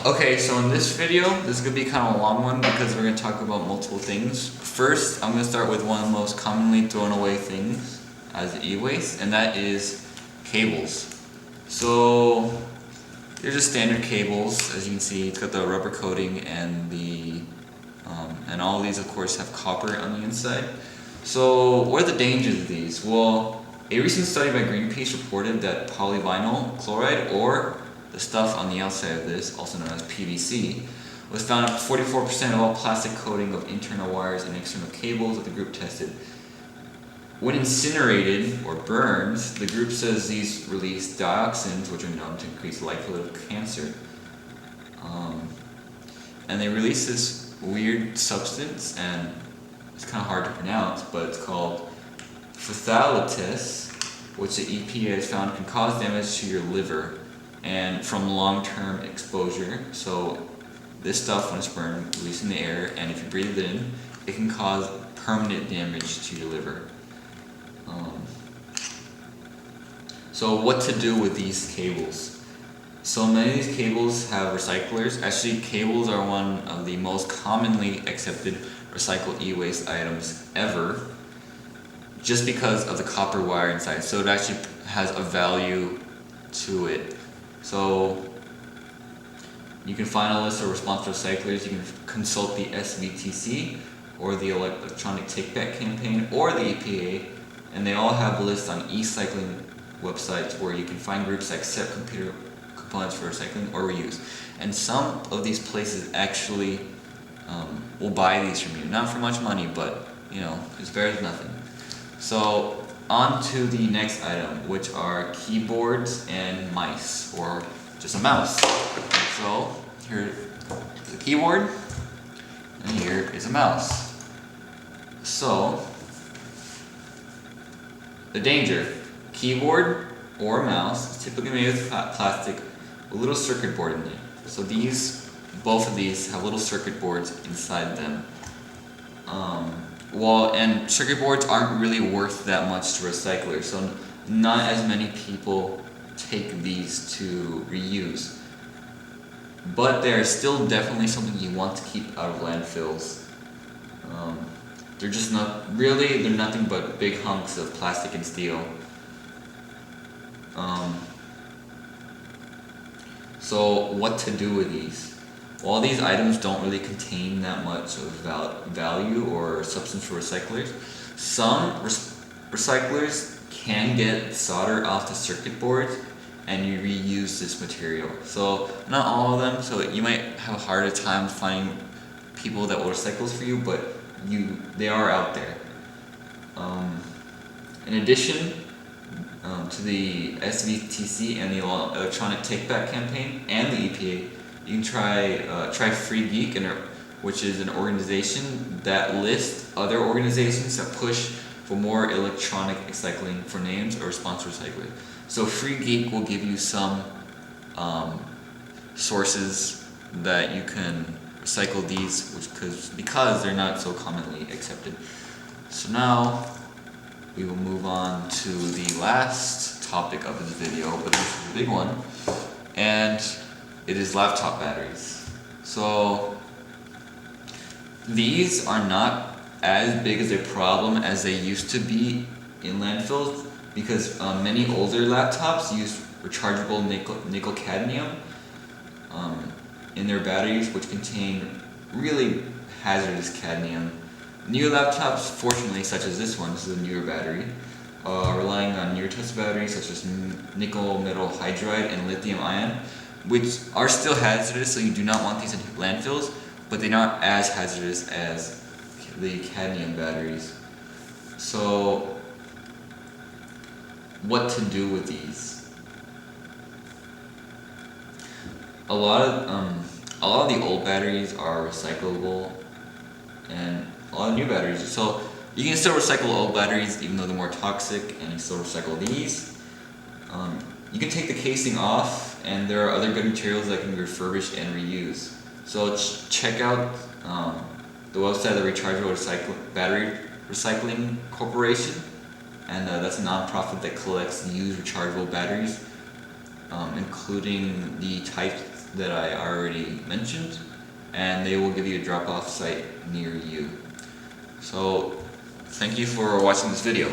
Okay, so in this video, this is going to be kind of a long one because we're going to talk about multiple things. First, I'm going to start with one of the most commonly thrown away things as e-waste, and that is cables. So, they're just standard cables. As you can see, it's got the rubber coating and and all of these, of course, have copper on the inside. So, what are the dangers of these? Well, a recent study by Greenpeace reported that polyvinyl chloride, or the stuff on the outside of this, also known as PVC, was found in 44% of all plastic coating of internal wires and external cables that the group tested. When incinerated or burned, the group says these release dioxins, which are known to increase the likelihood of cancer. And they release this weird substance, and it's kind of hard to pronounce, but it's called phthalates, which the EPA has found can cause damage to your liver and from long-term exposure. So this stuff, when it's burned, released in the air, and if you breathe it in, it can cause permanent damage to your liver. So what to do with these cables? So many of these cables have recyclers. Actually, cables are one of the most commonly accepted recycled e-waste items ever, just because of the copper wire inside. So it actually has a value to it. So you can find a list of responsible recyclers. You can consult the SVTC or the Electronic Take-Back Campaign or the EPA, and they all have lists on e-cycling websites where you can find groups that accept computer components for recycling or reuse. And some of these places actually will buy these from you, not for much money, but it's better than nothing. So on to the next item, which are keyboards and mice, or just a mouse. So here's a keyboard, and here is a mouse. So the danger: keyboard or mouse is typically made with plastic with a little circuit board in it. So both of these have little circuit boards inside them. And circuit boards aren't really worth that much to recyclers, so not as many people take these to reuse. But they're still definitely something you want to keep out of landfills. They're just they're nothing but big hunks of plastic and steel. So what to do with these? Well, these items don't really contain that much of value or substance for recyclers. Some recyclers can get solder off the circuit boards and you reuse this material. So not all of them, so you might have a harder time finding people that will recycle for you, but they are out there. In addition to the SVTC and the Electronic Take-Back Campaign and the EPA, you can try Free Geek, which is an organization that lists other organizations that push for more electronic recycling for names or responsible recycling. So Free Geek will give you some sources that you can recycle these, because they're not so commonly accepted. So now we will move on to the last topic of this video, but this is a big one, and it is laptop batteries. So these are not as big as a problem as they used to be in landfills, because many older laptops use rechargeable nickel cadmium in their batteries, which contain really hazardous cadmium. Newer laptops, fortunately, such as this one, this is a newer battery, relying on newer types of batteries such as nickel metal hydride and lithium ion, which are still hazardous, so you do not want these in landfills, but they're not as hazardous as the cadmium batteries. So what to do with these? A lot of the old batteries are recyclable, and a lot of new batteries. So you can still recycle old batteries even though they're more toxic, and you can still recycle these. You can take the casing off, and there are other good materials that can be refurbished and reused. So check out the website of the Rechargeable Battery Recycling Corporation, and that's a non-profit that collects used rechargeable batteries. including the types that I already mentioned, and they will give you a drop-off site near you. So, thank you for watching this video.